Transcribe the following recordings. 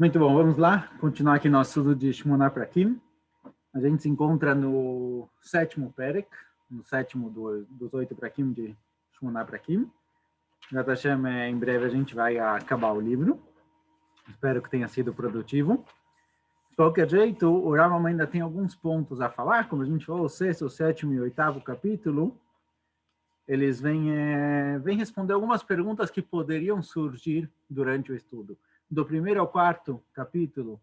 Muito bom, vamos lá, continuar aqui nosso estudo de Shmona Prakim. A gente se encontra no sétimo Perek, no sétimo dos 8 Prakim de Shmona Prakim. Em breve a gente vai acabar o livro. Espero que tenha sido produtivo. De qualquer jeito, o Rambam ainda tem alguns pontos a falar, como a gente falou, o sexto, o sétimo e o oitavo capítulo. Eles vêm responder algumas perguntas que poderiam surgir durante o estudo. Do primeiro ao quarto capítulo,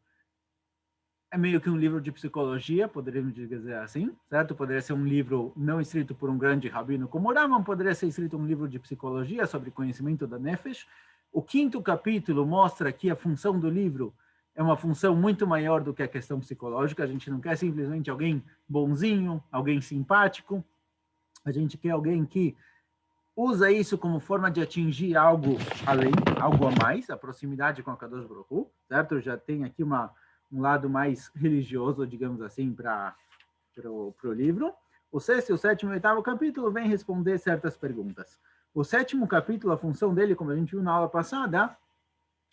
é meio que um livro de psicologia, poderíamos dizer assim, certo? Poderia ser um livro não escrito por um grande rabino como Rambam, poderia ser escrito um livro de psicologia sobre conhecimento da Nefesh. O quinto capítulo mostra que a função do livro é uma função muito maior do que a questão psicológica. A gente não quer simplesmente alguém bonzinho, alguém simpático. A gente quer alguém que usa isso como forma de atingir algo além, algo a mais, a proximidade com a Kadosh Baruch Hu, certo? Já tem aqui um lado mais religioso, digamos assim, para o livro. O sexto, o sétimo e o oitavo capítulo vem responder certas perguntas. O sétimo capítulo, a função dele, como a gente viu na aula passada,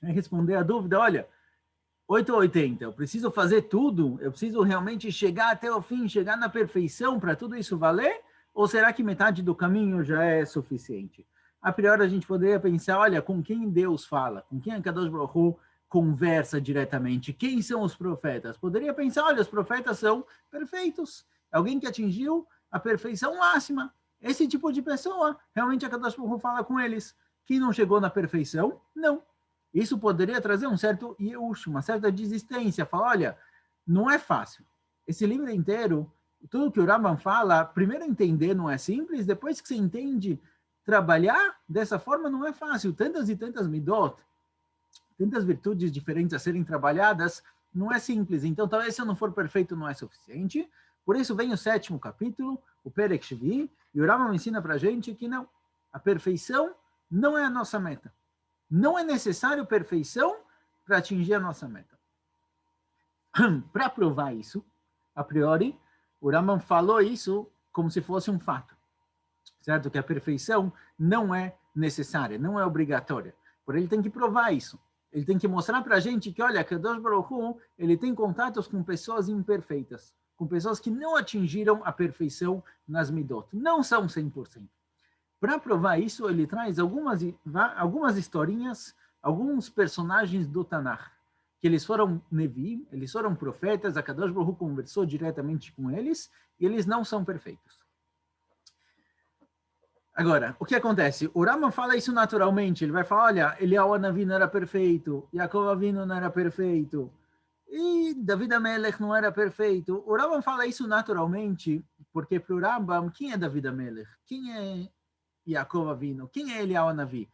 é responder a dúvida, olha, 8 ou 80, eu preciso fazer tudo? Eu preciso realmente chegar até o fim, chegar na perfeição para tudo isso valer? Ou será que metade do caminho já é suficiente? A priori, a gente poderia pensar, olha, com quem Deus fala? Com quem a Kadosh Baruch Hu conversa diretamente? Quem são os profetas? Poderia pensar, olha, os profetas são perfeitos. Alguém que atingiu a perfeição máxima. Esse tipo de pessoa, realmente a Kadosh Baruch Hu fala com eles. Quem não chegou na perfeição, não. Isso poderia trazer um certo iush, uma certa desistência. Falar, olha, não é fácil. Esse livro inteiro, tudo que o Rambam fala, primeiro entender não é simples, depois que você entende, trabalhar dessa forma não é fácil. Tantas e tantas midot, tantas virtudes diferentes a serem trabalhadas, não é simples. Então, talvez se eu não for perfeito, não é suficiente. Por isso vem o sétimo capítulo, o Perek Shvi, e o Rambam ensina para a gente que não, a perfeição não é a nossa meta. Não é necessário perfeição para atingir a nossa meta. Para provar isso, a priori, o Rambam falou isso como se fosse um fato, certo? Que a perfeição não é necessária, não é obrigatória. Por ele tem que provar isso. Ele tem que mostrar para a gente que, olha, Kadosh Baruch Hu, ele tem contatos com pessoas imperfeitas, com pessoas que não atingiram a perfeição nas midot, não são 100%. Para provar isso, ele traz algumas historinhas, alguns personagens do Tanakh, que eles foram Nevi, eles foram profetas, a Kadosh Baruch Hu conversou diretamente com eles, e eles não são perfeitos. Agora, o que acontece? O Rambam fala isso naturalmente, ele vai falar, olha, Eliyahu Hanavi não era perfeito, Yaakov Avinu não era perfeito, e David HaMelech não era perfeito. O Rambam fala isso naturalmente, porque para o Rambam, quem é David HaMelech? Quem é Yaakov Avinu? Quem é Eliyahu Hanavi?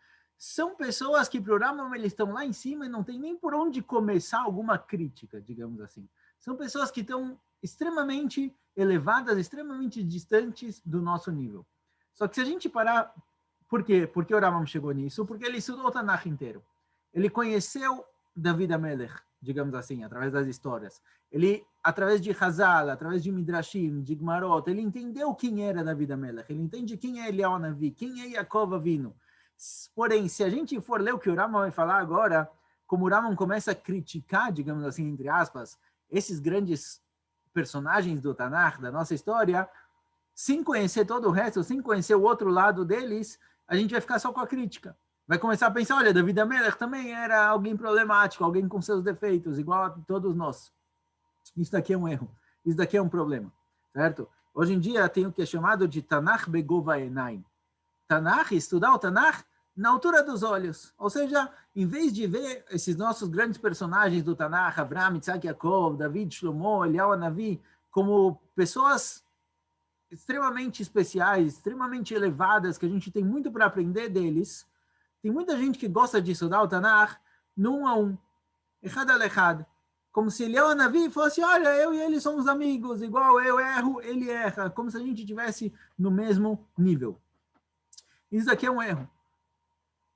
São pessoas que para o Rambam eles estão lá em cima e não tem nem por onde começar alguma crítica, digamos assim. São pessoas que estão extremamente elevadas, extremamente distantes do nosso nível. Só que se a gente parar... Por quê? Por que o Rambam chegou nisso? Porque ele estudou o Tanakh inteiro. Ele conheceu David HaMelech, digamos assim, através das histórias. Ele, através de Hazal, através de Midrashim, de Gmarot, ele entendeu quem era David HaMelech, ele entende quem é Eliyahu Hanavi, quem é Yaakov Avinu. Porém, se a gente for ler o que o Rambam vai falar agora, como o Rambam começa a criticar, digamos assim, entre aspas, esses grandes personagens do Tanakh, da nossa história, sem conhecer todo o resto, sem conhecer o outro lado deles, a gente vai ficar só com a crítica. Vai começar a pensar, olha, David HaMelech também era alguém problemático, alguém com seus defeitos, igual a todos nós. Isso daqui é um erro, isso daqui é um problema, certo? Hoje em dia tem o que é chamado de Tanakh Begova Enaim. Tanakh, estudar o Tanakh na altura dos olhos. Ou seja, em vez de ver esses nossos grandes personagens do Tanakh, Abraham, Isaac, Yaakov, David, Shlomo, Eliyahu Hanavi, como pessoas extremamente especiais, extremamente elevadas, que a gente tem muito para aprender deles, tem muita gente que gosta de estudar o Tanakh num a um, echad al echad, como se Eliyahu Hanavi fosse, olha, eu e ele somos amigos, igual eu erro, ele erra, como se a gente estivesse no mesmo nível. Isso aqui é um erro.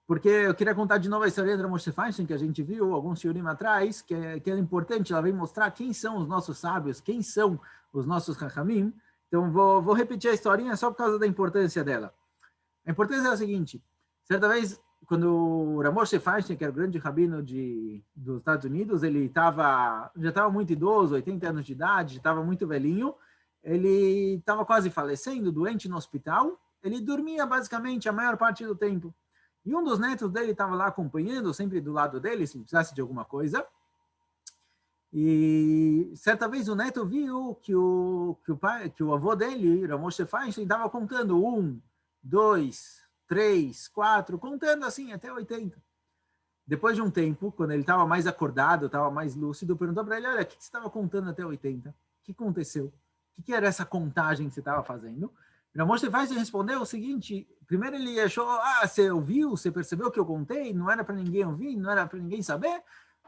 Porque eu queria contar de novo a história da Moshe Feinstein, que a gente viu alguns shiurim atrás, que é importante, ela vem mostrar quem são os nossos sábios, quem são os nossos hachamim. Então, vou repetir a historinha só por causa da importância dela. A importância é a seguinte, certa vez quando o Rav Moshe Feinstein, que era o grande rabino dos Estados Unidos, ele já estava muito idoso, 80 anos de idade, estava muito velhinho, ele estava quase falecendo, doente no hospital, ele dormia basicamente a maior parte do tempo. E um dos netos dele estava lá acompanhando, sempre do lado dele, se precisasse de alguma coisa. E certa vez o neto viu que o avô dele, Rav Moshe Feinstein, estava contando 1, 2, 3, 4, contando assim até 80. Depois de um tempo, quando ele estava mais acordado, estava mais lúcido, perguntou para ele, olha, o que você estava contando até 80? O que aconteceu? O que era essa contagem que você estava fazendo? Rav Moshe Feinstein respondeu o seguinte, primeiro ele achou, você ouviu, você percebeu o que eu contei, não era para ninguém ouvir, não era para ninguém saber?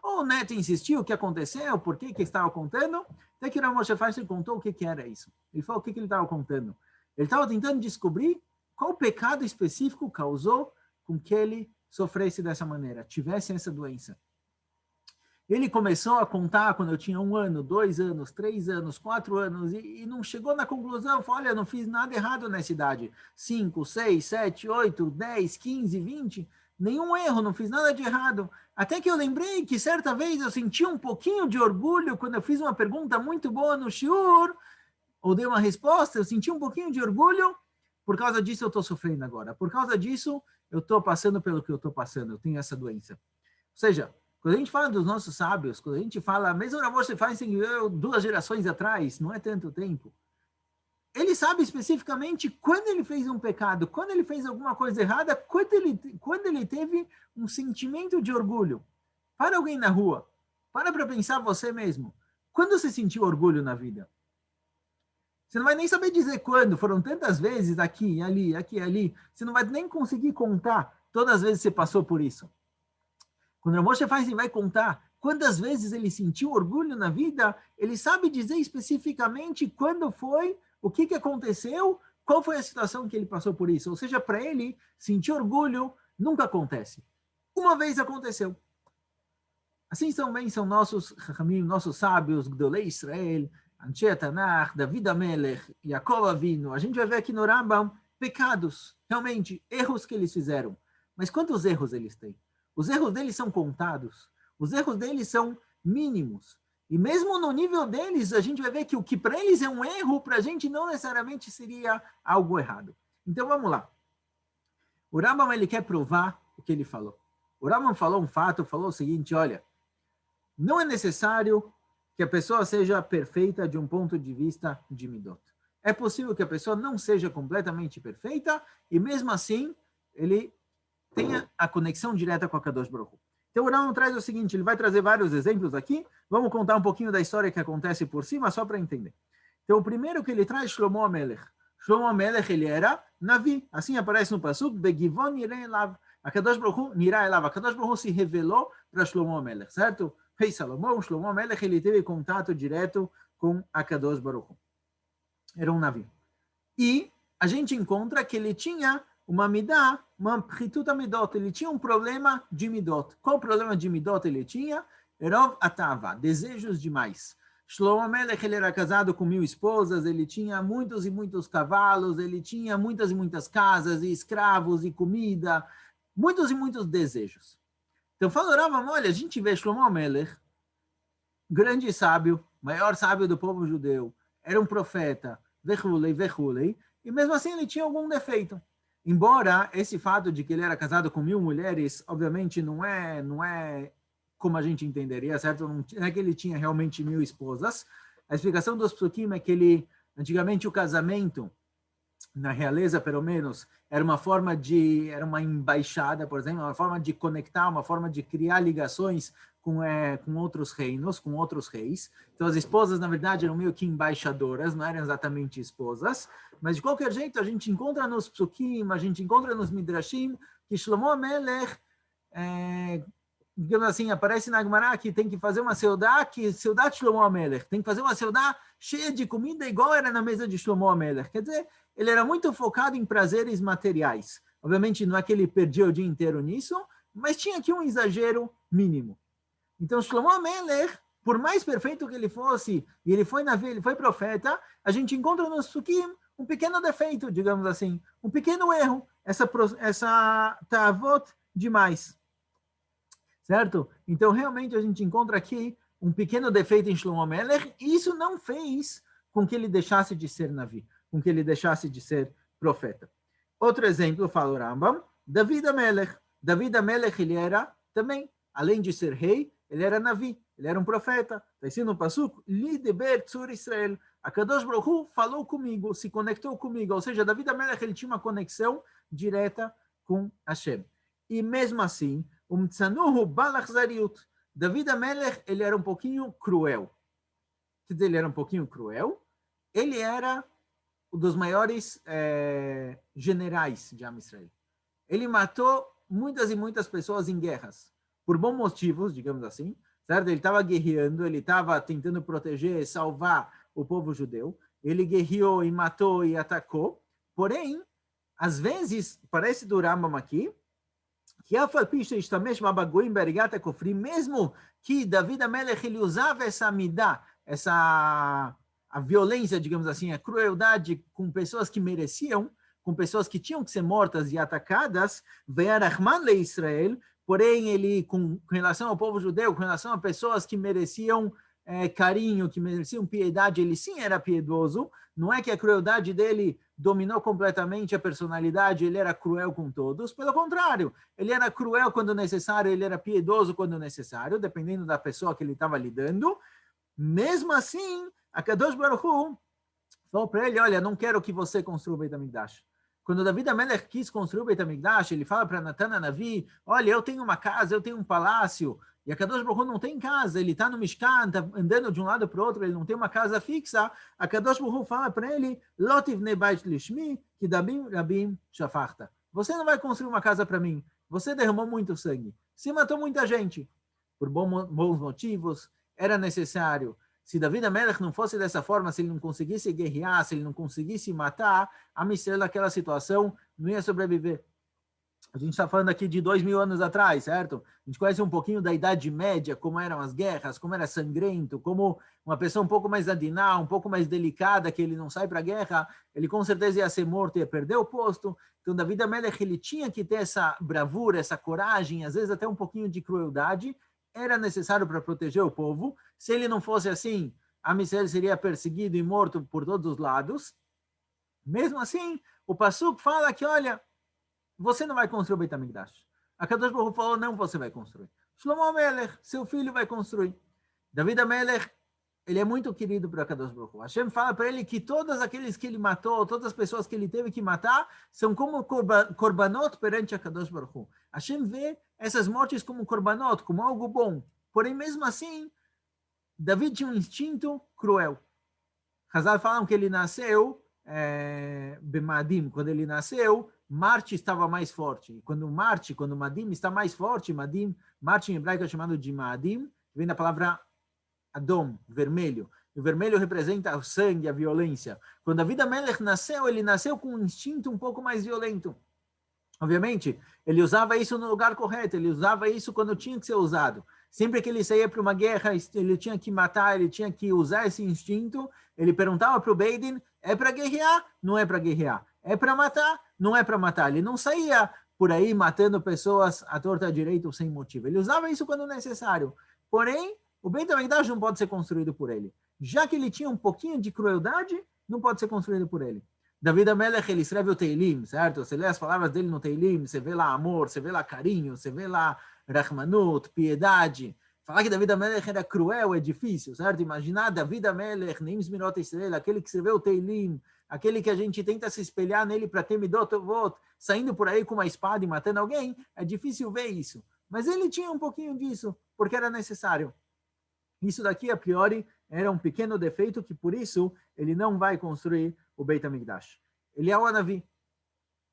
O neto insistiu, o que aconteceu, por que estava contando, até que o Rav Moshe Feinstein contou o que era isso. Ele falou o que ele estava contando. Ele estava tentando descobrir qual pecado específico causou com que ele sofresse dessa maneira, tivesse essa doença. Ele começou a contar quando eu tinha 1 ano, 2 anos, 3 anos, 4 anos, e não chegou na conclusão, falou, olha, não fiz nada errado nessa idade. 5, 6, 7, 8, 10, 15, 20, nenhum erro, não fiz nada de errado. Até que eu lembrei que certa vez eu senti um pouquinho de orgulho quando eu fiz uma pergunta muito boa no shiur, ou dei uma resposta, eu senti um pouquinho de orgulho, por causa disso eu estou sofrendo agora. Por causa disso eu estou passando pelo que eu estou passando, eu tenho essa doença. Ou seja, quando a gente fala dos nossos sábios, quando a gente fala, mesmo o Rav Moshe Feinstein viveu 2 gerações atrás, não é tanto tempo, ele sabe especificamente quando ele fez um pecado, quando ele fez alguma coisa errada, quando ele teve um sentimento de orgulho. Para alguém na rua, para pensar você mesmo. Quando você sentiu orgulho na vida? Você não vai nem saber dizer quando, foram tantas vezes aqui, ali, ali. Você não vai nem conseguir contar todas as vezes que você passou por isso. Quando o Moshe Feinstein vai contar quantas vezes ele sentiu orgulho na vida, ele sabe dizer especificamente quando foi, o que aconteceu, qual foi a situação que ele passou por isso. Ou seja, para ele, sentir orgulho nunca acontece. Uma vez aconteceu. Assim também são nossos sábios, Gdolei Israel, Anshe Tanakh, David HaMelech, Yaakov Avinu. A gente vai ver aqui no Rambam pecados, realmente, erros que eles fizeram. Mas quantos erros eles têm? Os erros deles são contados. Os erros deles são mínimos. E mesmo no nível deles, a gente vai ver que o que para eles é um erro, para a gente não necessariamente seria algo errado. Então vamos lá. O Rambam ele quer provar o que ele falou. O Rambam falou um fato, falou o seguinte, olha, não é necessário que a pessoa seja perfeita de um ponto de vista de Midot. É possível que a pessoa não seja completamente perfeita e mesmo assim ele tenha a conexão direta com a Kadosh Baruch Hu. Então o Rambam traz o seguinte, ele vai trazer vários exemplos aqui, vamos contar um pouquinho da história que acontece por cima, só para entender. Então o primeiro que ele traz, Shlomo HaMelech. Shlomo HaMelech, ele era Navi, assim aparece no Pasuk, Begivon Nirei Elav, a Kadosh Baruch Hu Nirei Elav, a Kadosh Baruch Hu se revelou para Shlomo HaMelech, certo? Rei Salomão, Shlomo HaMelech, ele teve contato direto com a Kadosh Baruch Hu. Era um Navi. E a gente encontra que ele tinha uma midá, uma pritut midot, ele tinha um problema de midot. Qual problema de midot ele tinha? Erov atava, desejos demais. Shlomo HaMelech, ele era casado com 1000 esposas, ele tinha muitos e muitos cavalos, ele tinha muitas e muitas casas, e escravos, e comida, muitos e muitos desejos. Então falaram, olha, a gente vê Shlomo HaMelech, grande sábio, maior sábio do povo judeu, era um profeta, vechulei, e mesmo assim ele tinha algum defeito. Embora esse fato de que ele era casado com 1000 mulheres, obviamente não é como a gente entenderia, certo? Não é que ele tinha realmente 1000 esposas. A explicação dos psukim é que ele, antigamente o casamento, na realeza pelo menos, era uma embaixada, por exemplo, uma forma de conectar, uma forma de criar ligações com outros reinos, com outros reis. Então as esposas, na verdade, eram meio que embaixadoras, não eram exatamente esposas, mas de qualquer jeito a gente encontra nos psukim, a gente encontra nos midrashim, que Shlomo HaMelech, digamos assim, aparece na Gemara que tem que fazer uma seudá, que seudá de Shlomo HaMelech, tem que fazer uma seudá cheia de comida igual era na mesa de Shlomo HaMelech. Quer dizer, ele era muito focado em prazeres materiais. Obviamente não é que ele perdia o dia inteiro nisso, mas tinha aqui um exagero mínimo. Então Shlomo HaMelech, por mais perfeito que ele fosse, e ele foi Navi, ele foi profeta, a gente encontra nos psukim um pequeno defeito, digamos assim, um pequeno erro, essa ta'avot demais. Certo? Então, realmente, a gente encontra aqui um pequeno defeito em Shlomo Melech, e isso não fez com que ele deixasse de ser Navi, com que ele deixasse de ser profeta. Outro exemplo, fala o Rambam, David Amelech. David Amelech, ele era também, além de ser rei, ele era Navi, ele era um profeta. Está escrito no Pasuk, Li deber tzur Israel. A Kadosh Baruch Hu falou comigo, se conectou comigo. Ou seja, David Amelech, ele tinha uma conexão direta com Hashem. E mesmo assim, Tzanuhu balachzariut. David Amelech, ele era um pouquinho cruel. Quer dizer, ele era um pouquinho cruel. Ele era um dos maiores generais de Am Israel. Ele matou muitas e muitas pessoas em guerras, por bons motivos, digamos assim, certo? Ele estava guerreando, ele estava tentando proteger, salvar o povo judeu. Ele guerreou e matou e atacou. Porém, às vezes, parece do Rambam aqui, que mesmo que David Amelech ele usava essa midá, a violência, digamos assim, a crueldade com pessoas que mereciam, com pessoas que tinham que ser mortas e atacadas, Ve'arachman le Israel, porém ele, com relação ao povo judeu, com relação a pessoas que mereciam carinho, que mereciam piedade, ele sim era piedoso, não é que a crueldade dele dominou completamente a personalidade, ele era cruel com todos, pelo contrário, ele era cruel quando necessário, ele era piedoso quando necessário, dependendo da pessoa que ele estava lidando. Mesmo assim, a Kadosh Baruch Hu falou para ele, olha, não quero que você construa o Beit HaMikdash. Quando David Amelech quis construir o Beit HaMikdash, ele fala para Natan Hanavi, olha, eu tenho uma casa, eu tenho um palácio, e a Kadosh Baruch Hu não tem casa, ele está no Mishkan, está andando de um lado para o outro, ele não tem uma casa fixa. A Kadosh Baruch Hu fala para ele, Lotivnei bait lishmi, ki dabim rabim shafachta. Você não vai construir uma casa para mim, você derramou muito sangue, você matou muita gente, por bons motivos, era necessário. Se David Amelech não fosse dessa forma, se ele não conseguisse guerrear, se ele não conseguisse matar, a Israel naquela situação não ia sobreviver. A gente está falando aqui de 2000 anos atrás, certo? A gente conhece um pouquinho da Idade Média, como eram as guerras, como era sangrento, como uma pessoa um pouco mais adiná, um pouco mais delicada, que ele não sai para a guerra, ele com certeza ia ser morto, ia perder o posto. Então, David Amelech, ele tinha que ter essa bravura, essa coragem, às vezes até um pouquinho de crueldade, era necessário para proteger o povo. Se ele não fosse assim, Am Israel seria perseguido e morto por todos os lados. Mesmo assim, o Pasuk fala que, olha, você não vai construir o Beit HaMikdash. A Kadosh Baruch Hu falou, não, você vai construir. Shlomo Amelech, seu filho vai construir. David Amelech, ele é muito querido para Kadosh Baruch Hu. Hashem fala para ele que todos aqueles que ele matou, todas as pessoas que ele teve que matar, são como korbanot perante a Kadosh Baruch Hu. Hashem vê essas mortes como korbanot, como algo bom. Porém, mesmo assim, David tinha um instinto cruel. Hazal falam que ele nasceu Bemadim, quando ele nasceu, Marte estava mais forte. Quando Madim está mais forte, Marte em hebraico é chamado de Maadim, que vem da palavra Adom, vermelho. O vermelho representa o sangue, a violência. Quando David Amelech nasceu, ele nasceu com um instinto um pouco mais violento. Obviamente, ele usava isso no lugar correto, ele usava isso quando tinha que ser usado. Sempre que ele saía para uma guerra, ele tinha que matar, ele tinha que usar esse instinto. Ele perguntava para o Beidin, é para guerrear? Não é para guerrear. É para matar? Não é para matar. Ele não saía por aí matando pessoas à torta à direita ou sem motivo. Ele usava isso quando necessário. Porém, o Beit HaMikdash não pode ser construído por ele. Já que ele tinha um pouquinho de crueldade, não pode ser construído por ele. David Amelech, ele escreve o Teilim, certo? Você lê as palavras dele no Teilim, você vê lá amor, você vê lá carinho, você vê lá Rahmanut, piedade. Falar que David Amelech era cruel é difícil, certo? Imaginar David Amelech, Neim Zmirot Israel, aquele que escreveu o Teilim, aquele que a gente tenta se espelhar nele para ter Midot Tovot, saindo por aí com uma espada e matando alguém, é difícil ver isso. Mas ele tinha um pouquinho disso, porque era necessário. Isso daqui, a priori, era um pequeno defeito que, por isso, ele não vai construir o Beit HaMikdash. Eliyahu Hanavi.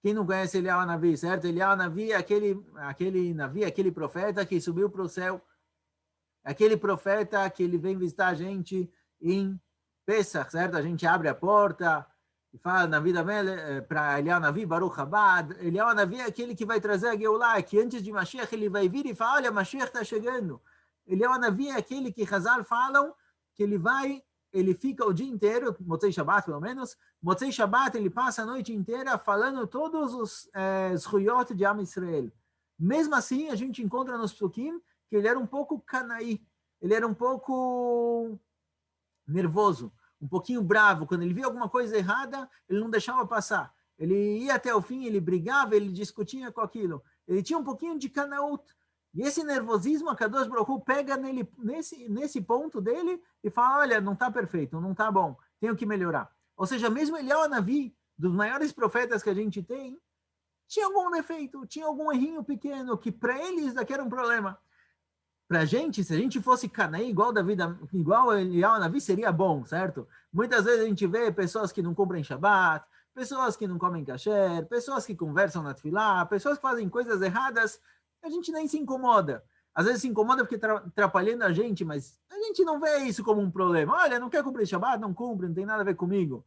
Quem não conhece Eliyahu Hanavi, certo? Eliyahu Hanavi é aquele profeta que subiu para o céu. Aquele profeta que ele vem visitar a gente em Pesach, certo? A gente abre a porta e fala na vida para Eliyahu Hanavi, Baruch Haba. Eliyahu Hanavi é aquele que vai trazer a Geulah, que antes de Mashiach ele vai vir e fala, olha, Mashiach está chegando. Eliyahu Hanavi é aquele que Hazal falam que ele fica o dia inteiro, Motzei Shabbat pelo menos, Motzei Shabbat ele passa a noite inteira falando todos os Zhuyot de Am Israel. Mesmo assim, a gente encontra nos psukim que ele era um pouco canaí, ele era um pouco nervoso, um pouquinho bravo. Quando ele via alguma coisa errada, ele não deixava passar. Ele ia até o fim, ele brigava, ele discutia com aquilo. Ele tinha um pouquinho de canaut. E esse nervosismo, a Kadosh Baruch Hu pega nele, nesse ponto dele e fala, olha, não está perfeito, não está bom, tenho que melhorar. Ou seja, mesmo Eliyahu Hanavi, dos maiores profetas que a gente tem, tinha algum defeito, tinha algum errinho pequeno, que para eles isso daqui era um problema. Para a gente, se a gente fosse Canaí igual Eliyahu Hanavi, seria bom, certo? Muitas vezes a gente vê pessoas que não cumprem Shabbat, pessoas que não comem kasher, pessoas que conversam na Tefilá, pessoas que fazem coisas erradas, a gente nem se incomoda. Às vezes se incomoda porque está atrapalhando a gente, mas a gente não vê isso como um problema. Olha, não quer cumprir Shabbat? Não cumpre, não tem nada a ver comigo.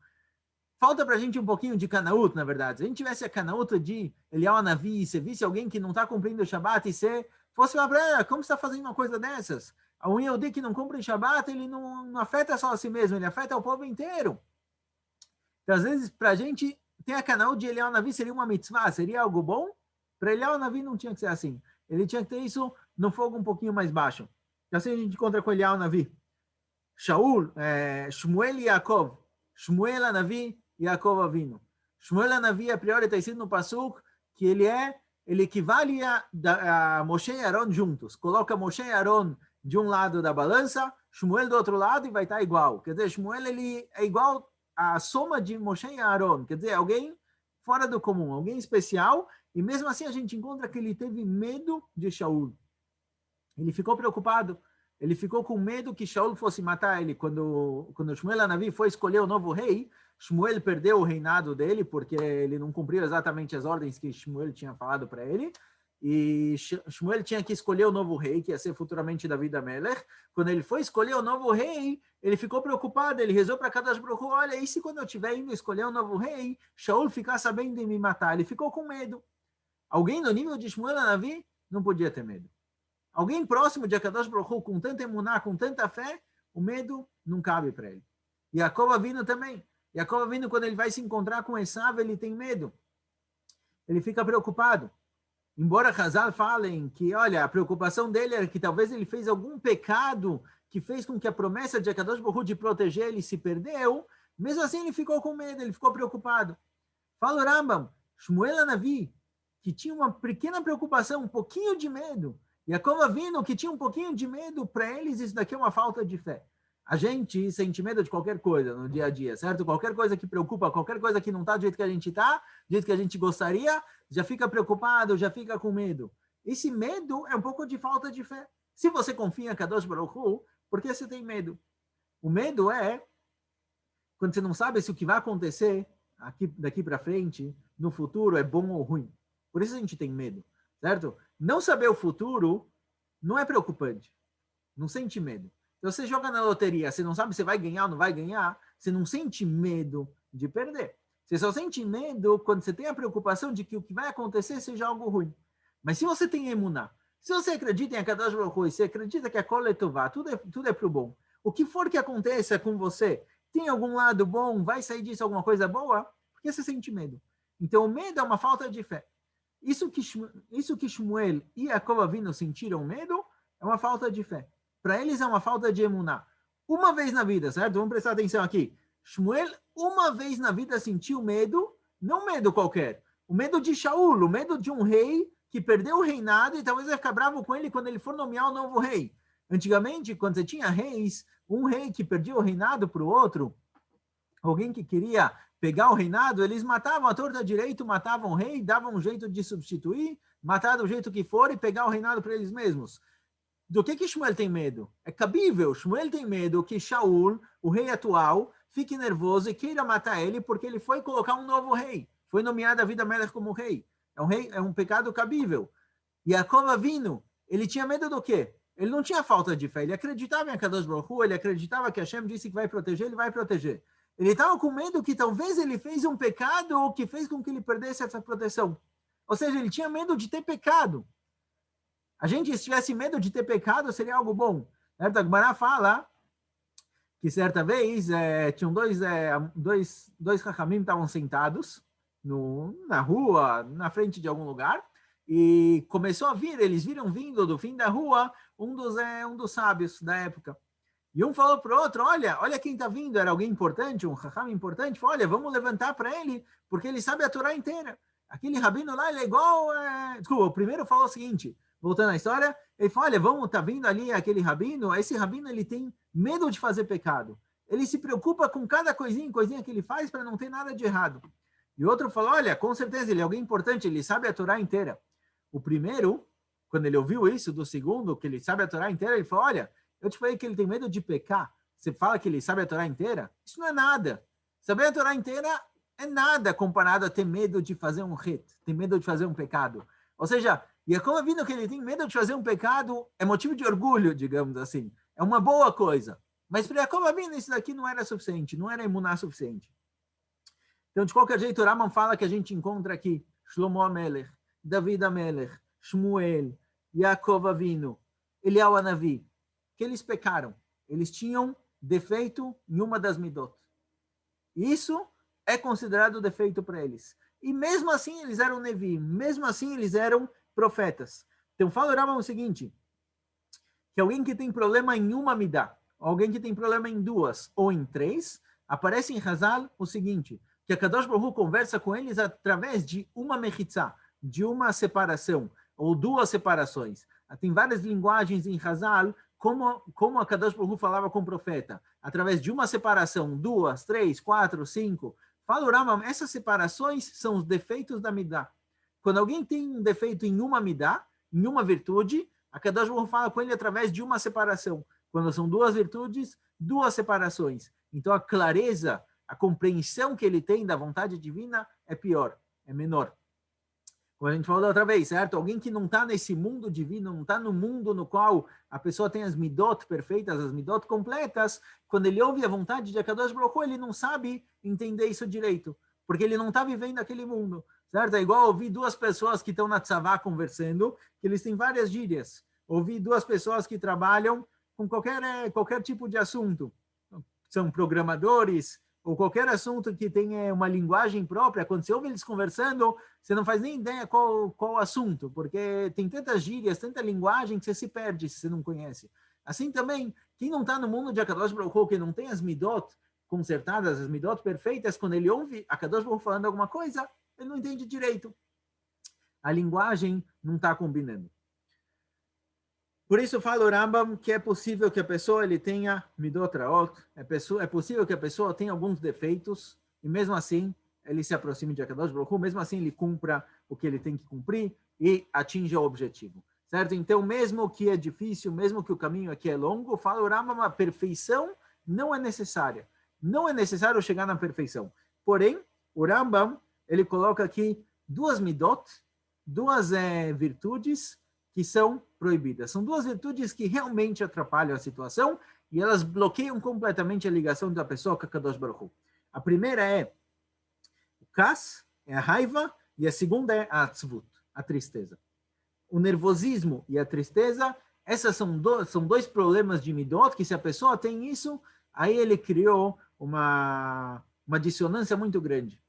Falta para a gente um pouquinho de Canaúto, na verdade. Se a gente tivesse a Canaúto de Eliyahu Hanavi, se visse alguém que não está cumprindo o Shabbat e se fosse falar para ela, como você está fazendo uma coisa dessas? Um Yehudi que não cumpre o Shabbat, ele não afeta só a si mesmo, ele afeta o povo inteiro. Então, às vezes, para a gente, ter a Canaúto de Eliyahu Hanavi seria uma mitzvah, seria algo bom. Para Eliyahu Hanavi não tinha que ser assim. Ele tinha que ter isso no fogo um pouquinho mais baixo. E assim a gente encontra com Eliyahu Hanavi. Shaul, Shmuel e Yaakov. Shmuel Hanavi e Yaakov Avinu. Shmuel Hanavi, a priori, está escrito no Pasuk que ele equivale a Moshe e Aaron juntos. Coloca Moshe e Aaron de um lado da balança, Shmuel do outro lado e vai estar igual. Quer dizer, Shmuel ele é igual à soma de Moshe e Aaron. Quer dizer, alguém fora do comum, alguém especial. E mesmo assim a gente encontra que ele teve medo de Shaul. Ele ficou preocupado. Ele ficou com medo que Shaul fosse matar ele. Quando Shmuel Hanavi foi escolher o novo rei, Shmuel perdeu o reinado dele, porque ele não cumpriu exatamente as ordens que Shmuel tinha falado para ele. E Shmuel tinha que escolher o novo rei, que ia ser futuramente David HaMelech. Quando ele foi escolher o novo rei, ele ficou preocupado. Ele rezou para Kadosh Baruch Hu, olha, e se quando eu estiver indo escolher o novo rei, Shaul ficar sabendo de me matar? Ele ficou com medo. Alguém no nível de Shmuel Hanavi não podia ter medo. Alguém próximo de Akadosh Baruch Hu, com tanta emuná, com tanta fé, o medo não cabe para ele. E Yaakov Avinu também. Yaakov Avinu, quando ele vai se encontrar com Esav, ele tem medo. Ele fica preocupado. Embora Hazal falem que, olha, a preocupação dele era que talvez ele fez algum pecado que fez com que a promessa de Akadosh Baruch Hu de proteger ele se perdeu, mesmo assim ele ficou com medo, ele ficou preocupado. Fala o Rambam, Shmuel Hanavi, que tinha uma pequena preocupação, um pouquinho de medo, Yaakov Avinu, que tinha um pouquinho de medo, para eles isso daqui é uma falta de fé. A gente sente medo de qualquer coisa no dia a dia, certo? Qualquer coisa que preocupa, qualquer coisa que não está do jeito que a gente está, do jeito que a gente gostaria, já fica preocupado, já fica com medo. Esse medo é um pouco de falta de fé. Se você confia em Kadosh Baruch Hu, por que você tem medo? O medo é quando você não sabe se o que vai acontecer daqui para frente, no futuro, é bom ou ruim. Por isso a gente tem medo, certo? Não saber o futuro não é preocupante. Não sente medo. Se você joga na loteria, você não sabe se vai ganhar ou não vai ganhar, você não sente medo de perder. Você só sente medo quando você tem a preocupação de que o que vai acontecer seja algo ruim. Mas se você tem emuná, se você acredita em Akadosh Baruch Hu, se acredita que a Kol Letová, tudo é para o bom, o que for que aconteça com você, tem algum lado bom, vai sair disso alguma coisa boa, porque você sente medo. Então o medo é uma falta de fé. Isso que Shmuel e Yaakov Avinu sentiram medo é uma falta de fé. Para eles é uma falta de emuná. Uma vez na vida, certo? Vamos prestar atenção aqui. Shmuel, uma vez na vida, sentiu medo, não medo qualquer, o medo de Shaul, o medo de um rei que perdeu o reinado e talvez vai ficar bravo com ele quando ele for nomear o novo rei. Antigamente, quando você tinha reis, um rei que perdia o reinado para o outro, alguém que queria pegar o reinado, eles matavam a torta direito, matavam o rei, davam um jeito de substituir, matar do jeito que for e pegar o reinado para eles mesmos. Do que Shmuel tem medo? É cabível. Shmuel tem medo que Shaul, o rei atual, fique nervoso e queira matar ele porque ele foi colocar um novo rei. Foi nomeado David HaMelech como rei. É um pecado cabível. E Yaakov Avinu, ele tinha medo do quê? Ele não tinha falta de fé. Ele acreditava em Akadosh Baruch Hu, ele acreditava que Hashem disse que vai proteger, ele vai proteger. Ele estava com medo que talvez ele fez um pecado que fez com que ele perdesse essa proteção. Ou seja, ele tinha medo de ter pecado. A gente, se tivesse medo de ter pecado, seria algo bom. A Gemara fala que certa vez tinham dois hachamim estavam sentados na rua, na frente de algum lugar, e começou a vir, eles viram vindo do fim da rua um dos sábios da época. E um falou para o outro, olha quem está vindo, era alguém importante, um raham importante, falou, olha, vamos levantar para ele, porque ele sabe a Torá inteira. Aquele rabino lá, ele é igual... Desculpa, o primeiro falou o seguinte, voltando à história, ele falou, olha, tá vindo ali aquele rabino, esse rabino ele tem medo de fazer pecado. Ele se preocupa com cada coisinha que ele faz para não ter nada de errado. E outro falou, olha, com certeza, ele é alguém importante, ele sabe a Torá inteira. O primeiro, quando ele ouviu isso, do segundo, que ele sabe a Torá inteira, ele falou, olha, eu te falei que ele tem medo de pecar. Você fala que ele sabe a Torá inteira? Isso não é nada. Saber a Torá inteira é nada comparado a ter medo de fazer um hit, ter medo de fazer um pecado. Ou seja, Yaakov vindo que ele tem medo de fazer um pecado é motivo de orgulho, digamos assim. É uma boa coisa. Mas para Yaakov vindo isso daqui não era suficiente, não era emuná suficiente. Então, de qualquer jeito, o Rambam fala que a gente encontra aqui Shlomo Amelech, David Amelech, Shmuel, Yaakov Avinu, Eliyahu Hanavi, que eles pecaram. Eles tinham defeito em uma das midot. Isso é considerado defeito para eles. E mesmo assim eles eram Nevi, mesmo assim eles eram profetas. Então fala o Rambam o seguinte, que alguém que tem problema em uma midá, alguém que tem problema em duas ou em três, aparece em Hazal o seguinte, que a Kadosh Baruch Hu conversa com eles através de uma mechitzá, de uma separação, ou duas separações. Tem várias linguagens em Hazal, como a Kadosh Baruch Hu falava com o profeta, através de uma separação, duas, três, quatro, cinco. Fala o Rambam, essas separações são os defeitos da midá. Quando alguém tem um defeito em uma midá, em uma virtude, a Kadosh Baruch Hu fala com ele através de uma separação. Quando são duas virtudes, duas separações. Então a clareza, a compreensão que ele tem da vontade divina é pior, é menor. Como a gente falou da outra vez, certo? Alguém que não está nesse mundo divino, não está no mundo no qual a pessoa tem as midot perfeitas, as midot completas, quando ele ouve a vontade de Akadosh Baruch Hu, ele não sabe entender isso direito, porque ele não está vivendo aquele mundo, certo? É igual ouvir duas pessoas que estão na tzavá conversando, que eles têm várias gírias. Ouvir duas pessoas que trabalham com qualquer tipo de assunto. São programadores, ou qualquer assunto que tenha uma linguagem própria, quando você ouve eles conversando, você não faz nem ideia qual o assunto, porque tem tantas gírias, tanta linguagem que você se perde se você não conhece. Assim também, quem não está no mundo de Akadosh Baruch Hu, que não tem as midot consertadas, as midot perfeitas, quando ele ouve Akadosh Baruch Hu falando alguma coisa, ele não entende direito. A linguagem não está combinando. Por isso fala o Rambam que é possível que a pessoa ele tenha midot raot, é possível que a pessoa tenha alguns defeitos, e mesmo assim ele se aproxime de Akadosh Baruch Hu, mesmo assim ele cumpra o que ele tem que cumprir e atinja o objetivo. Certo? Então, mesmo que é difícil, mesmo que o caminho aqui é longo, fala o Rambam, a perfeição não é necessária. Não é necessário chegar na perfeição. Porém, o Rambam, ele coloca aqui duas midot, duas virtudes que são proibidas. São duas virtudes que realmente atrapalham a situação e elas bloqueiam completamente a ligação da pessoa com a Kadosh Baruch Hu. A primeira é o kas, é a raiva, e a segunda é a atzvut, a tristeza. O nervosismo e a tristeza, essas são dois problemas de midot, que se a pessoa tem isso, aí ele criou uma dissonância muito grande.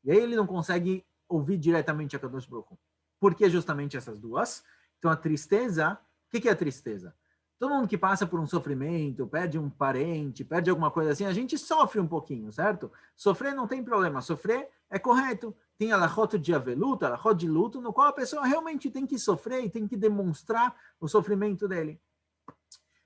E aí ele não consegue ouvir diretamente a Kadosh Baruch Hu. Por que justamente essas duas? Então, a tristeza, o que é a tristeza? Todo mundo que passa por um sofrimento, perde um parente, perde alguma coisa assim, a gente sofre um pouquinho, certo? Sofrer não tem problema, sofrer é correto. Tem alachot de aveluto, alachot de luto, no qual a pessoa realmente tem que sofrer e tem que demonstrar o sofrimento dele.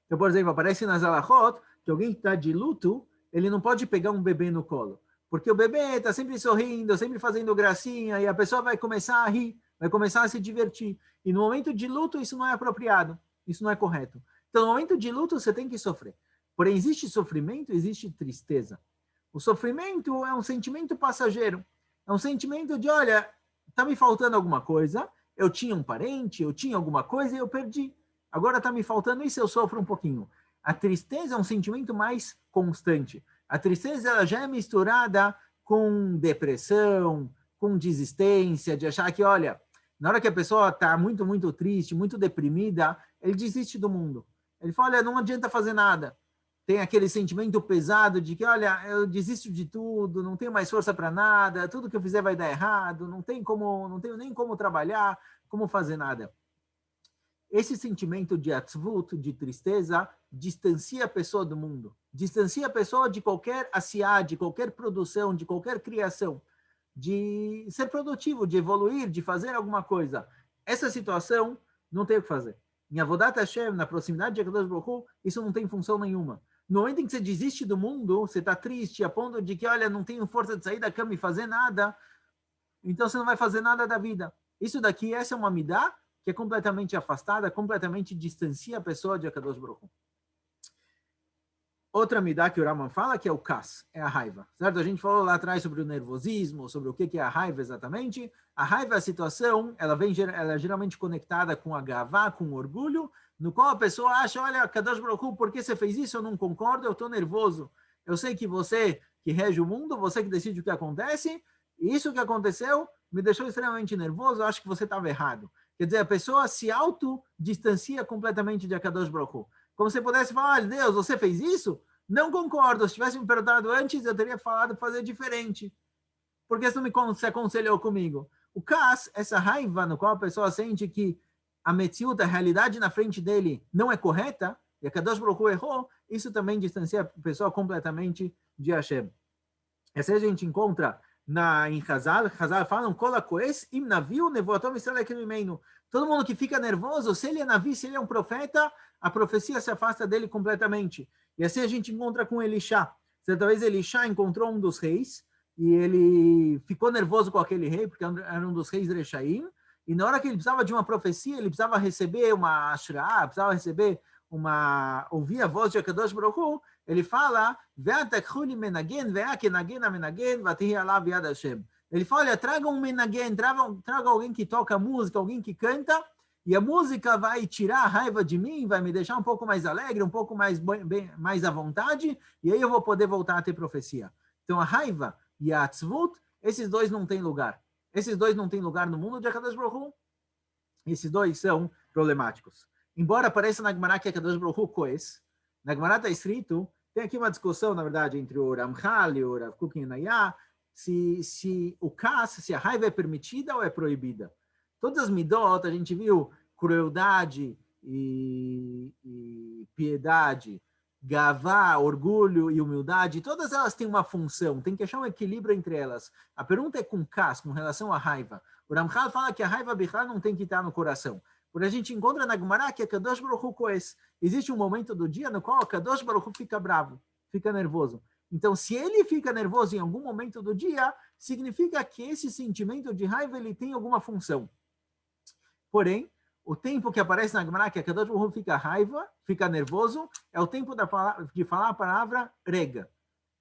Então, por exemplo, aparece nas alachot que alguém que está de luto, ele não pode pegar um bebê no colo, porque o bebê está sempre sorrindo, sempre fazendo gracinha, e a pessoa vai começar a rir, vai começar a se divertir. E no momento de luto, isso não é apropriado, isso não é correto. Então, no momento de luto, você tem que sofrer. Porém, existe sofrimento, existe tristeza. O sofrimento é um sentimento passageiro. É um sentimento de, olha, está me faltando alguma coisa, eu tinha um parente, eu tinha alguma coisa e eu perdi. Agora está me faltando isso, eu sofro um pouquinho. A tristeza é um sentimento mais constante. A tristeza ela já é misturada com depressão, com desistência, de achar que, olha, na hora que a pessoa está muito, muito triste, muito deprimida, ele desiste do mundo. Ele fala, olha, não adianta fazer nada. Tem aquele sentimento pesado de que, olha, eu desisto de tudo, não tenho mais força para nada, tudo que eu fizer vai dar errado, não tenho nem como trabalhar, como fazer nada. Esse sentimento de atzvut, de tristeza, distancia a pessoa do mundo. Distancia a pessoa de qualquer asiá, de qualquer produção, de qualquer criação. De ser produtivo, de evoluir, de fazer alguma coisa. Essa situação não tem o que fazer. Em Avodat Hashem, na proximidade de Akadosh Baruch Hu, isso não tem função nenhuma. No momento em que você desiste do mundo, você está triste, a ponto de que, olha, não tenho força de sair da cama e fazer nada, então você não vai fazer nada da vida. Isso daqui, essa é uma midá que é completamente afastada, completamente distancia a pessoa de Akadosh Baruch Hu. Outra midá que o Rambam fala, que é o kas, é a raiva. Certo? A gente falou lá atrás sobre o nervosismo, sobre o que é a raiva exatamente. A raiva é a situação, ela é geralmente conectada com a gavá, com o orgulho, no qual a pessoa acha, olha, Kadosh Baruch Hu, por que você fez isso? Eu não concordo, eu estou nervoso. Eu sei que você que rege o mundo, você que decide o que acontece, e isso que aconteceu me deixou extremamente nervoso, eu acho que você estava errado. Quer dizer, a pessoa se autodistancia completamente de Akadosh Baruch Hu. Como se pudesse falar, olha, Deus, você fez isso? Não concordo. Se tivesse me perguntado antes, eu teria falado fazer diferente. Por que você não se aconselhou comigo? O kas, essa raiva no qual a pessoa sente que a metziut, a realidade na frente dele não é correta, e a Kadosh Baruch Hu errou, isso também distancia a pessoa completamente de Hashem. Essa a gente encontra em Hazal falam, todo mundo que fica nervoso, se ele é navi, se ele é um profeta, a profecia se afasta dele completamente. E assim a gente encontra com Elisha. Certa vez Elisha encontrou um dos reis, e ele ficou nervoso com aquele rei, porque era um dos reis de Rechaim, e na hora que ele precisava de uma profecia, ele precisava receber uma ashra'ah, precisava receber ouvir a voz de Akadosh Baruch Hu, ele fala, ele fala, olha, traga um menagen, traga alguém que toca música, alguém que canta, e a música vai tirar a raiva de mim, vai me deixar um pouco mais alegre, um pouco mais à vontade, e aí eu vou poder voltar a ter profecia. Então a raiva e a atzvut, esses dois não têm lugar. Esses dois não têm lugar no mundo de Akadosh Baruch Hu. Esses dois são problemáticos. Embora apareça na Gemara que Akadosh Baruch Hu coes, na Gemara está escrito, tem aqui uma discussão, na verdade, entre o Ramchal e o Rav Kook e Nayah, se o kas, se a raiva é permitida ou é proibida. Todas as midot, a gente viu crueldade e piedade, gavá, orgulho e humildade, todas elas têm uma função, tem que achar um equilíbrio entre elas. A pergunta é com kas, com relação à raiva. O Ramchal fala que a raiva bichlal não tem que estar no coração. Porque a gente encontra na Gemara que a Kadosh Baruch Hu coes. Existe um momento do dia no qual a Kadosh Baruch Hu fica bravo, fica nervoso. Então, se ele fica nervoso em algum momento do dia, significa que esse sentimento de raiva ele tem alguma função. Porém, o tempo que aparece na Gemara que a Kadosh Baruch Hu fica nervoso, é o tempo de falar a palavra rega.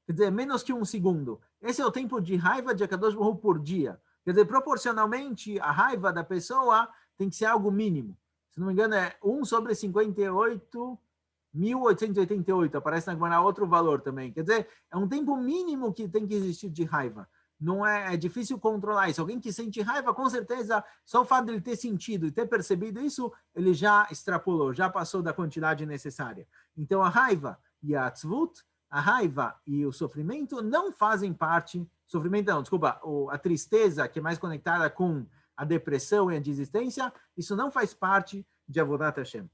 Quer dizer, menos que um segundo. Esse é o tempo de raiva de Kadosh Baruch Hu por dia. Quer dizer, proporcionalmente, a raiva da pessoa tem que ser algo mínimo. Se não me engano, é 1 sobre 58.888. Aparece na Gemara outro valor também. Quer dizer, é um tempo mínimo que tem que existir de raiva. Não é difícil controlar isso. Alguém que sente raiva, com certeza, só o fato de ele ter sentido e ter percebido isso, ele já extrapolou, já passou da quantidade necessária. Então, a raiva e a atzvut, a raiva e o sofrimento não fazem parte... Sofrimento não, desculpa, a tristeza, que é mais conectada com a depressão e a desistência, isso não faz parte de Avodat Hashem.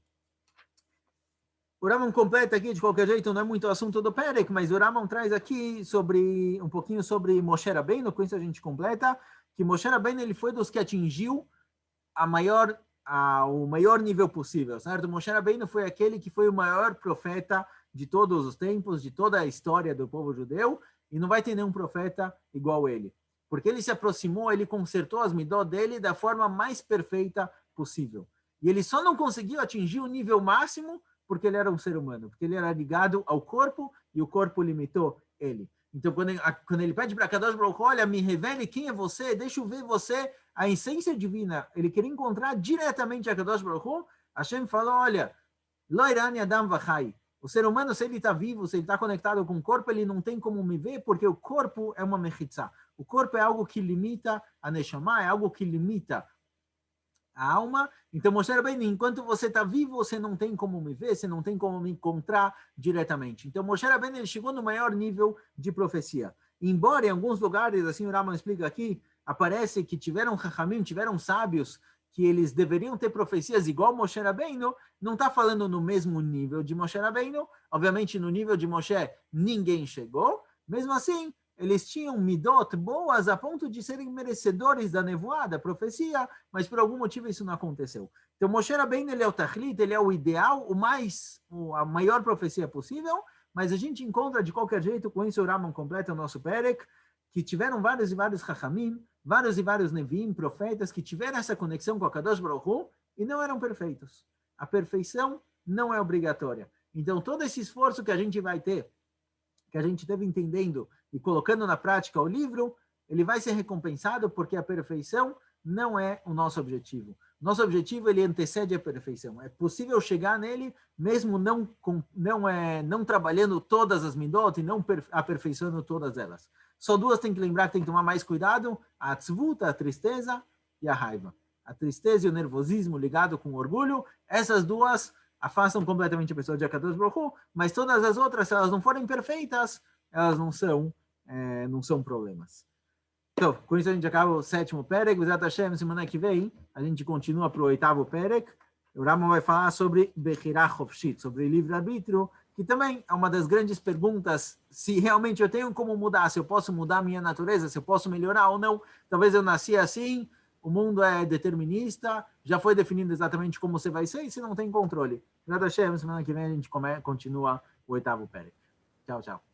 O Rambam completa aqui, de qualquer jeito, não é muito o assunto do Perek, mas o Rambam traz aqui um pouquinho sobre Moshe Rabbeinu, com isso a gente completa, que Moshe Rabbeinu ele foi dos que atingiu o maior nível possível, certo? Moshe Rabbeinu foi aquele que foi o maior profeta de todos os tempos, de toda a história do povo judeu, e não vai ter nenhum profeta igual ele. Porque ele se aproximou, ele consertou as midot dele da forma mais perfeita possível. E ele só não conseguiu atingir o nível máximo porque ele era um ser humano, porque ele era ligado ao corpo e o corpo limitou ele. Então, quando ele pede para Kadosh Baruch Hu, olha, me revele quem é você, deixa eu ver você, a essência divina, ele queria encontrar diretamente a Kadosh Baruch Hu, Hashem falou, olha, Lo irani adam vachai. O ser humano, se ele está vivo, se ele está conectado com o corpo, ele não tem como me ver, porque o corpo é uma mechitzá. O corpo é algo que limita a neshama, é algo que limita a alma. Então, Moshe Rabbeinu, enquanto você está vivo, você não tem como me ver, você não tem como me encontrar diretamente. Então, Moshe Rabbeinu, ele chegou no maior nível de profecia. Embora em alguns lugares, assim o Rambam explica aqui, aparece que tiveram chachamim, tiveram sábios que eles deveriam ter profecias igual Moshe Rabbeinu, não está falando no mesmo nível de Moshe Rabbeinu. Obviamente, no nível de Moshe, ninguém chegou. Mesmo assim, eles tinham midot boas a ponto de serem merecedores da nevoada, da profecia, mas por algum motivo isso não aconteceu. Então, Moshe Rabbeinu, ele é o Tachlit, ele é o ideal, a maior profecia possível, mas a gente encontra de qualquer jeito, com isso o Rambam completa o nosso Perek, que tiveram vários e vários Chachamim, vários e vários Nevim, profetas, que tiveram essa conexão com a Kadosh Baruch Hu e não eram perfeitos. A perfeição não é obrigatória. Então, todo esse esforço que a gente vai ter, que a gente deve entendendo e colocando na prática o livro, ele vai ser recompensado porque a perfeição não é o nosso objetivo. Nosso objetivo, ele antecede a perfeição. É possível chegar nele, mesmo não trabalhando todas as midot e não aperfeiçoando todas elas. Só duas tem que lembrar que tem que tomar mais cuidado: a tzvut, a tristeza, e a raiva. A tristeza e o nervosismo ligado com o orgulho, essas duas afastam completamente a pessoa de Akadosh Baruch Hu, mas todas as outras, se elas não forem perfeitas, elas não são problemas. Então, com isso a gente acaba o 7º Perek. Bezat Hashem, semana que vem, a gente continua para o 8º Perek. O Rambam vai falar sobre Bechirah Chofshit, sobre livre-arbítrio, que também é uma das grandes perguntas, se realmente eu tenho como mudar, se eu posso mudar a minha natureza, se eu posso melhorar ou não. Talvez eu nasci assim, o mundo é determinista, já foi definido exatamente como você vai ser, e se não tem controle. Bezat Hashem, semana que vem a gente continua o 8º Perek. Tchau, tchau.